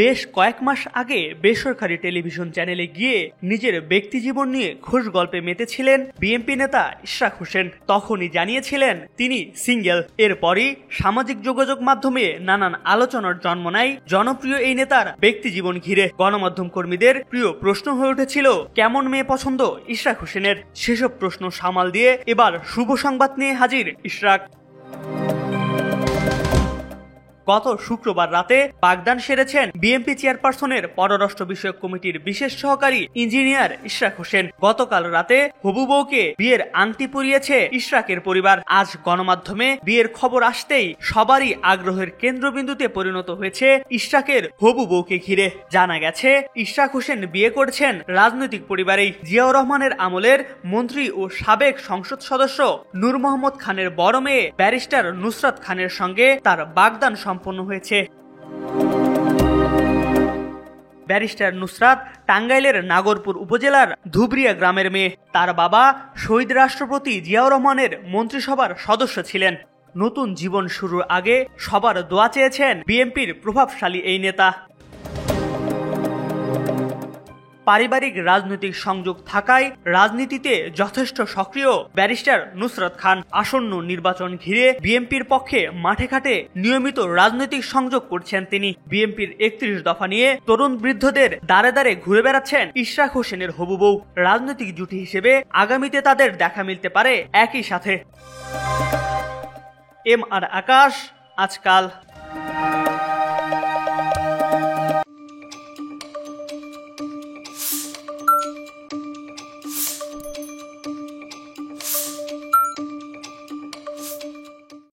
বেশ কয়েক মাস আগে বেসরকারি টেলিভিশন চ্যানেলে গিয়ে নিজের ব্যক্তিজীবন নিয়ে খোশ গল্পে মেতেছিলেন বিএনপি নেতা ইশরাক হোসেন। তখনই জানিয়েছিলেন তিনি সিঙ্গেল। এরপরই সামাজিক যোগাযোগ মাধ্যমে নানান আলোচনার জন্ম নেয় জনপ্রিয় এই নেতার ব্যক্তিজীবন ঘিরে। গণমাধ্যম কর্মীদের প্রিয় প্রশ্ন হয়ে উঠেছিল কেমন মেয়ে পছন্দ ইশরাক হোসেনের। সেসব প্রশ্ন সামাল দিয়ে এবার শুভ সংবাদ নিয়ে হাজির ইশরাক। গত শুক্রবার রাতে বাগদান সেরেছেন বিএনপি চেয়ারপারসনের পররাষ্ট্র বিষয়ক কমিটির বিশেষ সহকারী ইঞ্জিনিয়ার ইশরাক হোসেন। গতকাল রাতে হবু বউকে বিয়ের আংটি পরিয়েছে ইশরাকের পরিবার। আজ গণমাধ্যমে বিয়ের খবর আসতেই সবারই আগ্রহের কেন্দ্রবিন্দুতে পরিণত হয়েছে ইশরাকের হবু বউকে ঘিরে। জানা গেছে ইশরাক হোসেন বিয়ে করেছেন রাজনৈতিক পরিবারেই। জিয়াউর রহমানের আমলের মন্ত্রী ও সাবেক সংসদ সদস্য নূর মোহাম্মদ খানের বড় মেয়ে ব্যারিস্টার নুসরাত খানের সঙ্গে তার বাগদান সম্পন্ন হয়েছে। ব্যারিস্টার নুসরাত টাঙ্গাইলের নাগরপুর উপজেলার ধুবরিয়া গ্রামের মেয়ে। তার বাবা শহীদ রাষ্ট্রপতি জিয়াউর রহমানের মন্ত্রিসভার সদস্য ছিলেন। নতুন জীবন শুরুর আগে সবার দোয়া চেয়েছেন বিএনপির প্রভাবশালী এই নেতা। পারিবারিক রাজনৈতিক সংযোগ থাকায় রাজনীতিতে যথেষ্ট সক্রিয় ব্যারিস্টার নুসরাত খান। আসন্ন নির্বাচন ঘিরে বিএনপির পক্ষে মাঠে ঘাটে নিয়মিত রাজনৈতিক সংযোগ করছেন তিনি। বিএনপির ৩১ দফা নিয়ে তরুণ বৃদ্ধদের দাঁড়ে দাঁড়ে ঘুরে বেড়াচ্ছেন ইশরাক হোসেনের হবু বউ। রাজনৈতিক জুটি হিসেবে আগামীতে তাদের দেখা মিলতে পারে একই সাথে। এম আর আকাশ, আজকাল।